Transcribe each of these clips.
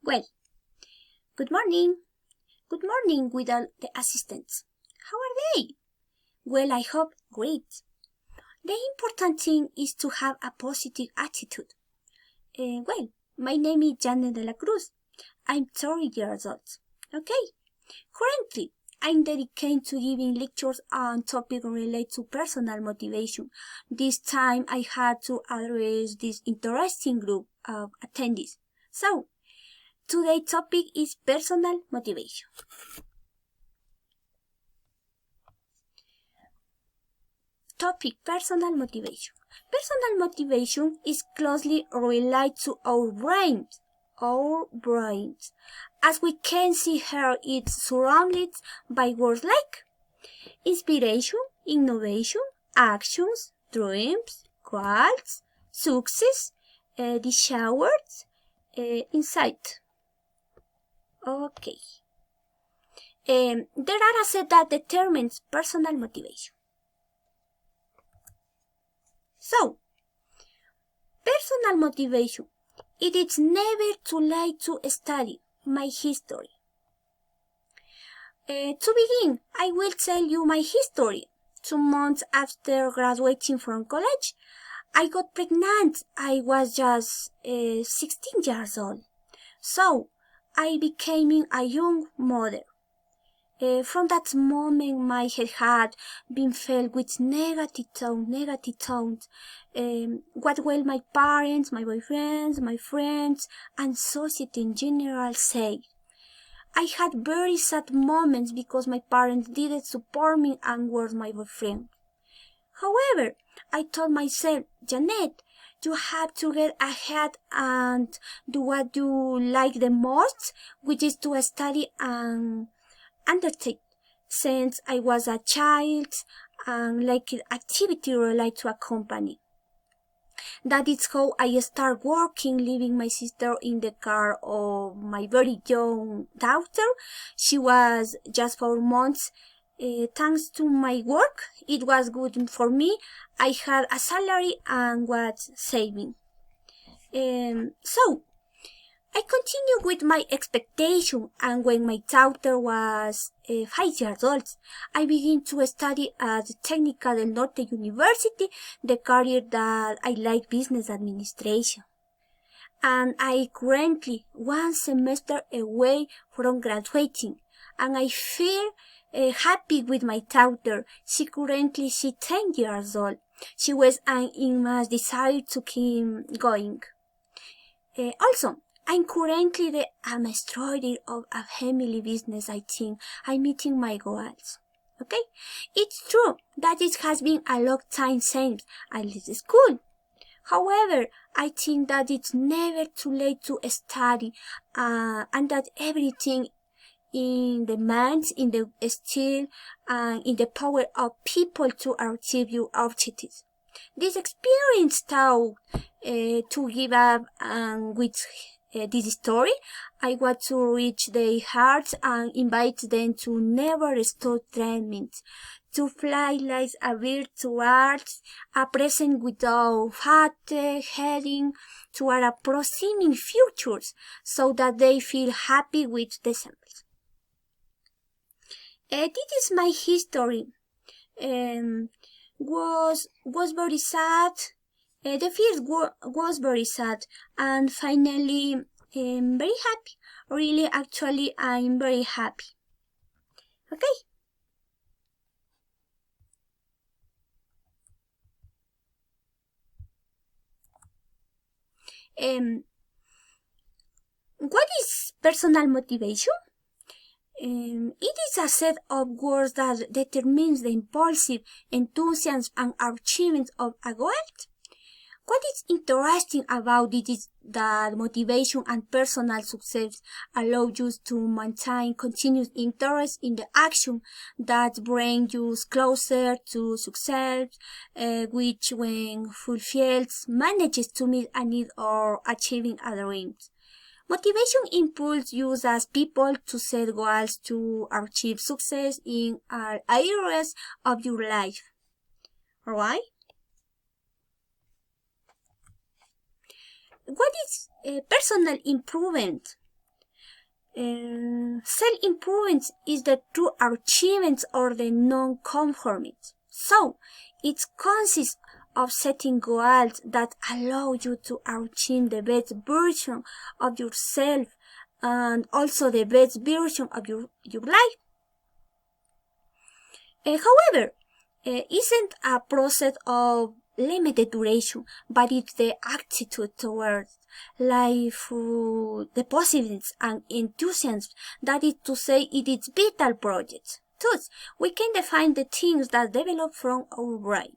Well, good morning. Good morning with all the assistants. How are they? Well, I hope great. The important thing is to have a positive attitude. My name is Janet de la Cruz. I'm 30 years old. Okay. Currently, I'm dedicated to giving lectures on topics related to personal motivation. This time I had to address this interesting group of attendees. So, today's topic is personal motivation. Topic: personal motivation. Personal motivation is closely related to our brains. As we can see here, it's surrounded by words like inspiration, innovation, actions, dreams, goals, success, desires, insight. Okay. There are a set that determines personal motivation. So, personal motivation. It is never too late to study my history. To begin, I will tell you my history. 2 months after graduating from college, I got pregnant. I was just 16 years old. So, I became a young mother. From that moment, my head had been filled with negative thoughts. What will my parents, my boyfriends, my friends, and society in general say? I had very sad moments because my parents didn't support me and were my boyfriend. However, I told myself, Janet, you have to get ahead and do what you like the most, which is to study and undertake. Since I was a child and liked activity related to a company. That is how I started working, leaving my sister in the car of my very young daughter. She was just 4 months. Thanks to my work, it was good for me. I had a salary and was saving. So, I continued with my expectation, and when my daughter was 5 years old, I began to study at the Técnica del Norte University, the career that I like, business administration. And I currently 1 semester away from graduating, and I feel happy with my daughter. She's 10 years old. She was an immense desire to keep going. Also, I'm currently the administrator of a family business. I think I'm meeting my goals. Okay? It's true that it has been a long time since I left school. However, I think that it's never too late to study and that everything in the minds, in the skill, and in the power of people to achieve your objectives. This experience taught to give up, and with this story, I want to reach their hearts and invite them to never stop dreaming, to fly like a bird towards a present without fatigue, heading toward a promising futures, so that they feel happy with themselves. This is my history. Was very sad. The first was very sad, and finally very happy. Really, actually, I'm very happy. Okay. What is personal motivation? It is a set of words that determines the impulsive enthusiasm and achievement of a goal. What is interesting about it is that motivation and personal success allow you to maintain continuous interest in the action that brings you closer to success, which, when fulfilled, manages to meet a need or achieving a dream. Motivation impulses you as people to set goals to achieve success in all areas of your life. Alright? What is personal improvement? self-improvement is the true achievement or the non-conformity. So, it consists of setting goals that allow you to achieve the best version of yourself and also the best version of your life. However, isn't a process of limited duration, but it's the attitude towards life, the positiveness and enthusiasm, that is to say, it is vital project. Thus, we can define the things that develop from our brain.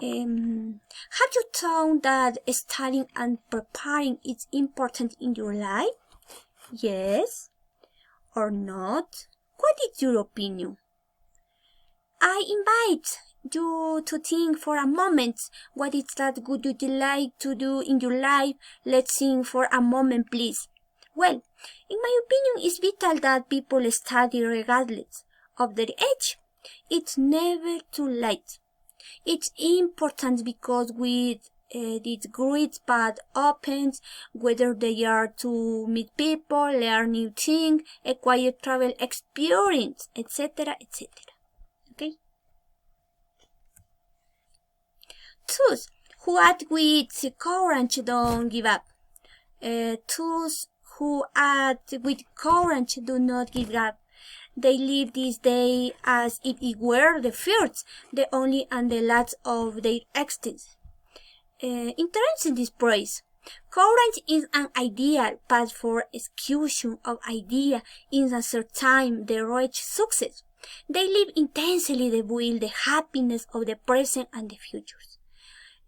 Have you thought that studying and preparing is important in your life? Yes or not? What is your opinion? I invite you to think for a moment, what is that would you like to do in your life? Let's think for a moment, please. Well, in my opinion, it's vital that people study regardless of their age. It's never too late. It's important because with this great path opens, whether they are to meet people, learn new things, acquire travel experience, etc., etc. Okay? Those who act with courage don't give up. Those who act with courage do not give up. They live this day as if it were the first, the only and the last of their existence. Interesting this praise. Courage is an ideal path for execution of idea in a certain time, the reach success. They live intensely the will, the happiness of the present and the future.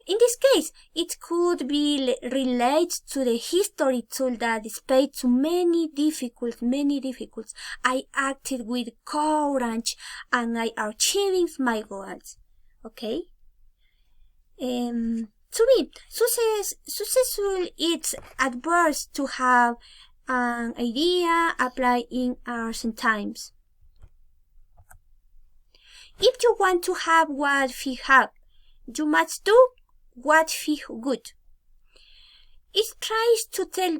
In this case, it could be related to the history told that despite so many difficulties, I acted with courage and I achieved my goals. Okay? To me, successful it's adverse to have an idea applied in ours and times. If you want to have what we have, you must do what feel good. It tries to tell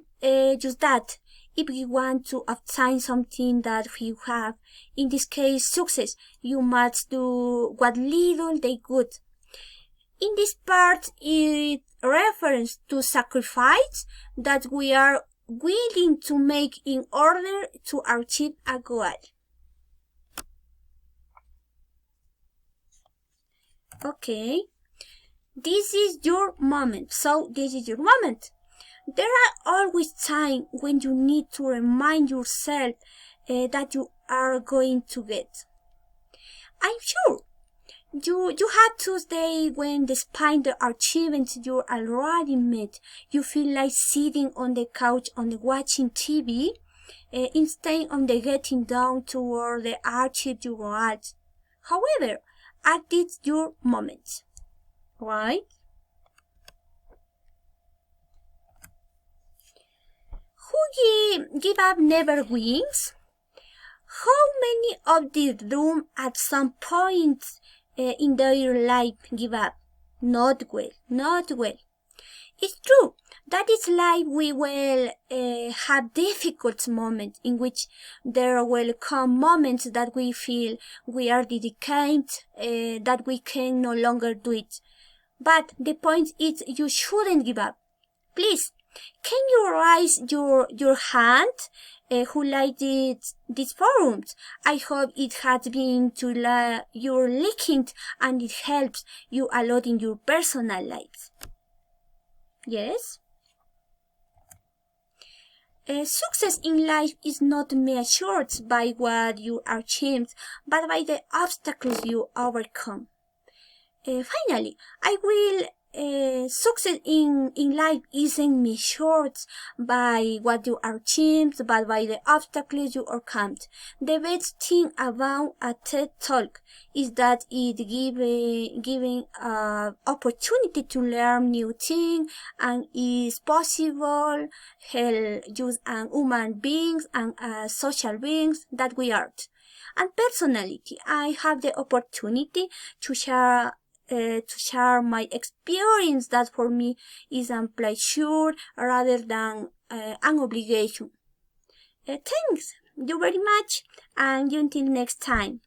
just that if you want to obtain something that you have, in this case success, you must do what little they could. In this part, it refers to sacrifice that we are willing to make in order to achieve a goal. Okay. This is your moment. So this is your moment. There are always times when you need to remind yourself that you are going to get. I'm sure you had Tuesday when despite the achievements you already made, you feel like sitting on the couch on watching TV instead of the getting down toward the achieve your goals. However, at this your moment. Right? Who give up never wins? How many of this room at some point in their life give up? Not well. It's true that is life we will have difficult moments in which there will come moments that we feel we are dedicated, that we can no longer do it. But the point is you shouldn't give up. Please, can you raise your hand who liked these forums? I hope it has been to your liking and it helps you a lot in your personal life. Yes? Success in life is not measured by what you achieve, but by the obstacles you overcome. Finally, I will success in life isn't measured by what you achieved, but by the obstacles you overcome. The best thing about a TED Talk is that it giving opportunity to learn new things and is possible help use human beings and social beings that we are. And personality, I have the opportunity to share to share my experience. That for me is a pleasure rather than an obligation. Thanks you very much, and until next time.